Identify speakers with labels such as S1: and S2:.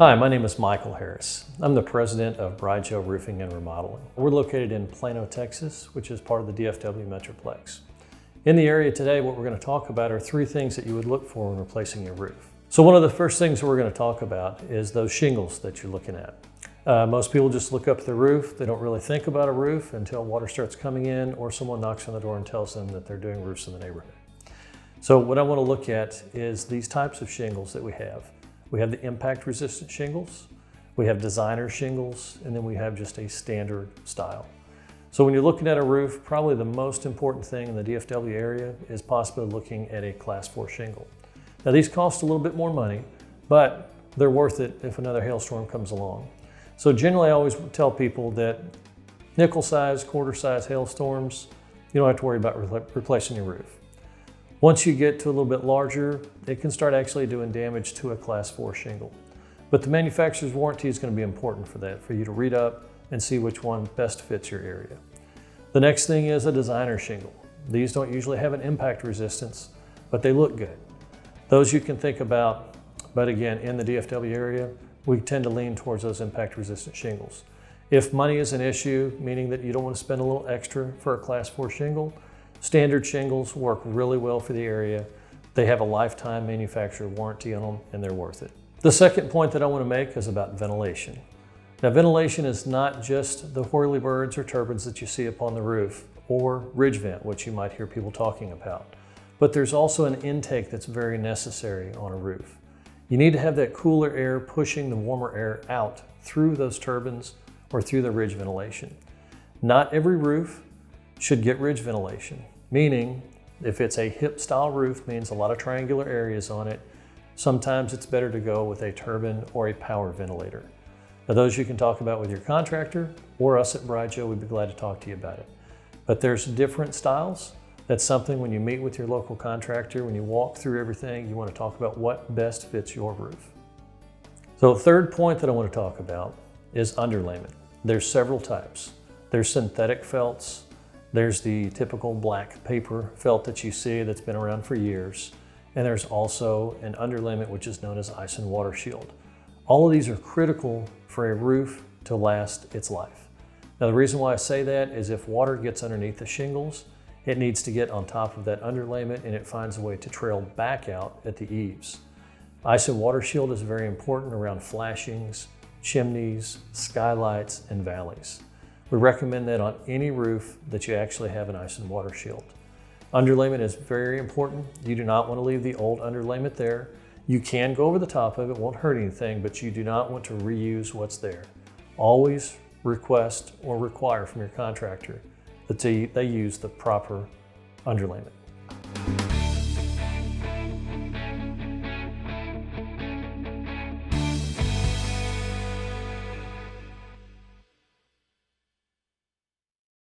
S1: Hi, my name is Michael Harris. I'm the president of Bridegel Roofing and Remodeling. We're located in Plano, Texas, which is part of the DFW Metroplex. In the area today, what we're going to talk about are three things that you would look for when replacing your roof. So one of the first things we're going to talk about is those shingles that you're looking at. Most people just look up at the roof. They don't really think about a roof until water starts coming in or someone knocks on the door and tells them that they're doing roofs in the neighborhood. So what I want to look at is these types of shingles that we have. We have the impact resistant shingles, we have designer shingles, and then we have just a standard style. So when you're looking at a roof, probably the most important thing in the DFW area is possibly looking at a Class 4 shingle. Now these cost a little bit more money, but they're worth it if another hailstorm comes along. So generally I always tell people that nickel size, quarter size hailstorms, you don't have to worry about replacing your roof. Once you get to a little bit larger, it can start actually doing damage to a Class 4 shingle. But the manufacturer's warranty is going to be important for that, for you to read up and see which one best fits your area. The next thing is a designer shingle. These don't usually have an impact resistance, but they look good. Those you can think about, but again, in the DFW area, we tend to lean towards those impact resistant shingles. If money is an issue, meaning that you don't want to spend a little extra for a Class 4 shingle, standard shingles work really well for the area. They have a lifetime manufacturer warranty on them and they're worth it. The second point that I want to make is about ventilation. Now ventilation is not just the whirlybirds or turbines that you see up on the roof or ridge vent, which you might hear people talking about, but there's also an intake that's very necessary on a roof. You need to have that cooler air pushing the warmer air out through those turbines or through the ridge ventilation. Not every roof should get ridge ventilation, meaning if it's a hip style roof, means a lot of triangular areas on it, sometimes it's better to go with a turbine or a power ventilator. Now those you can talk about with your contractor or us at Bridegel, we'd be glad to talk to you about it. But there's different styles. That's something when you meet with your local contractor, when you walk through everything, you want to talk about what best fits your roof. So the third point that I want to talk about is underlayment. There's several types. There's synthetic felts. There's the typical black paper felt that you see that's been around for years. And there's also an underlayment which is known as ice and water shield. All of these are critical for a roof to last its life. Now the reason why I say that is if water gets underneath the shingles, it needs to get on top of that underlayment and it finds a way to trail back out at the eaves. Ice and water shield is very important around flashings, chimneys, skylights, and valleys. We recommend that on any roof that you actually have an ice and water shield. Underlayment is very important. You do not want to leave the old underlayment there. You can go over the top of it, won't hurt anything, but you do not want to reuse what's there. Always request or require from your contractor that they use the proper underlayment.